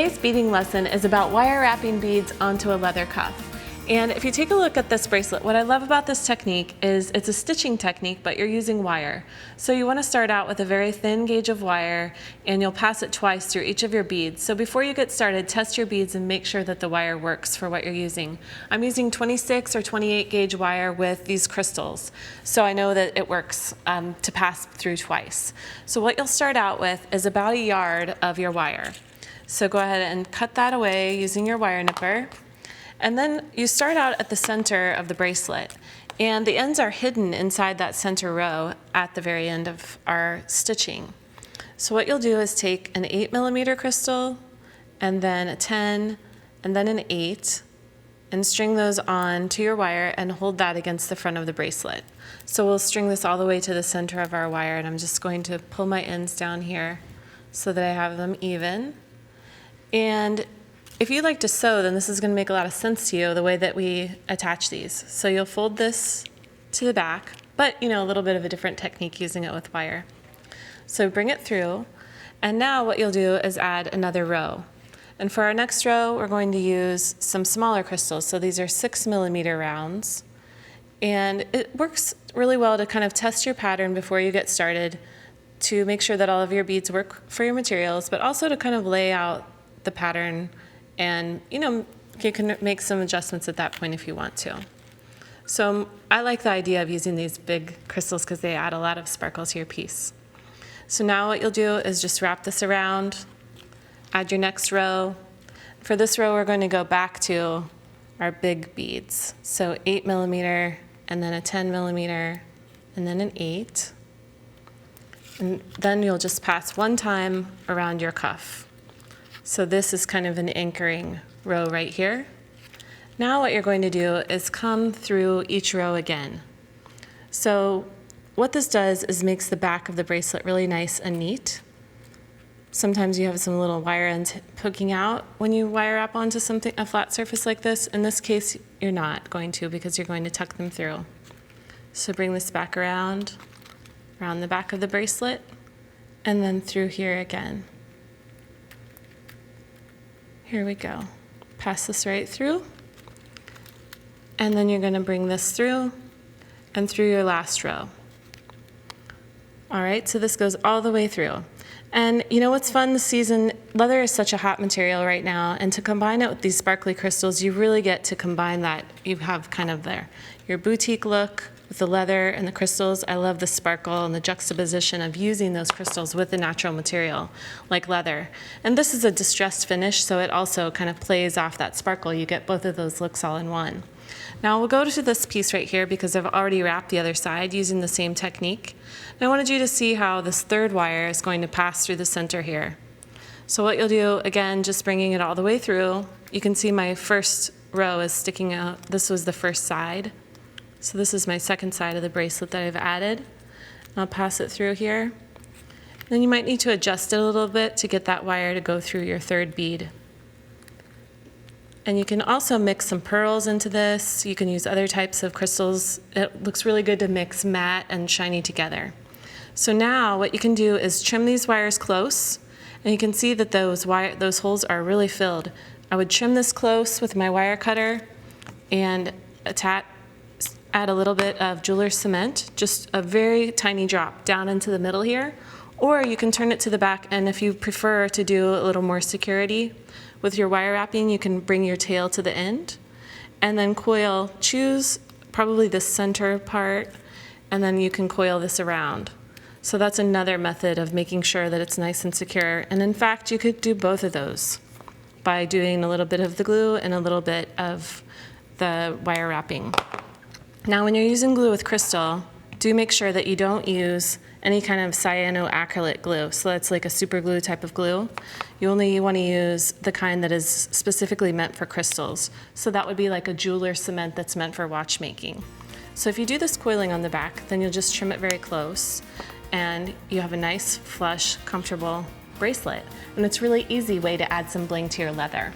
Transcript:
Today's beading lesson is about wire wrapping beads onto a leather cuff. And if you take a look at this bracelet, what I love about this technique is it's a stitching technique, but you're using wire. So you want to start out with a very thin gauge of wire, and you'll pass it twice through each of your beads. So before you get started, test your beads and make sure that the wire works for what you're using. I'm using 26 or 28 gauge wire with these crystals, so I know that it works to pass through twice. So what you'll start out with is about 1 yard of your wire. So go ahead and cut that away using your wire nipper. And then you start out at the center of the bracelet, and the ends are hidden inside that center row at the very end of our stitching. So what you'll do is take an 8mm crystal, and then a 10, and then an 8, and string those on to your wire and hold that against the front of the bracelet. So we'll string this all the way to the center of our wire, and I'm just going to pull my ends down here so that I have them even. And if you like to sew, then this is going to make a lot of sense to you, the way that we attach these. So you'll fold this to the back, but a little bit of a different technique using it with wire. So bring it through, and now what you'll do is add another row. And for our next row, we're going to use some smaller crystals. So these are 6mm rounds. And it works really well to kind of test your pattern before you get started, to make sure that all of your beads work for your materials, but also to kind of lay out the pattern. And you can make some adjustments at that point if you want to. So I like the idea of using these big crystals because they add a lot of sparkle to your piece. So now what you'll do is just wrap this around, add your next row. For this row, we're going to go back to our big beads. So 8mm, and then a 10mm, and then an 8. And then you'll just pass one time around your cuff. So this is kind of an anchoring row right here. Now what you're going to do is come through each row again. So what this does is makes the back of the bracelet really nice and neat. Sometimes you have some little wire ends poking out when you wire wrap onto a flat surface like this. In this case, you're not going to, because you're going to tuck them through. So bring this back around the back of the bracelet, and then through here again. Here we go. Pass this right through, and then you're going to bring this through and through your last row. All right, so this goes all the way through. And what's fun this season, leather is such a hot material right now, and to combine it with these sparkly crystals, you really get to combine that. You have kind of your boutique look with the leather and the crystals. I love the sparkle and the juxtaposition of using those crystals with the natural material like leather. And this is a distressed finish, so it also kind of plays off that sparkle. You get both of those looks all in one. Now we'll go to this piece right here because I've already wrapped the other side using the same technique. And I wanted you to see how this third wire is going to pass through the center here. So what you'll do, again, just bringing it all the way through, you can see my first row is sticking out. This was the first side. So this is my second side of the bracelet that I've added. I'll pass it through here. Then you might need to adjust it a little bit to get that wire to go through your third bead. And you can also mix some pearls into this. You can use other types of crystals. It looks really good to mix matte and shiny together. So now what you can do is trim these wires close, and you can see that those holes are really filled. I would trim this close with my wire cutter and add a little bit of jeweler's cement, just a very tiny drop down into the middle here, or you can turn it to the back, and if you prefer to do a little more security with your wire wrapping, you can bring your tail to the end, and then choose probably the center part, and then you can coil this around. So that's another method of making sure that it's nice and secure, and in fact, you could do both of those by doing a little bit of the glue and a little bit of the wire wrapping. Now when you're using glue with crystal, do make sure that you don't use any kind of cyanoacrylate glue. So that's like a super glue type of glue. You only want to use the kind that is specifically meant for crystals. So that would be like a jeweler's cement that's meant for watchmaking. So if you do this coiling on the back, then you'll just trim it very close, and you have a nice, flush, comfortable bracelet. And it's a really easy way to add some bling to your leather.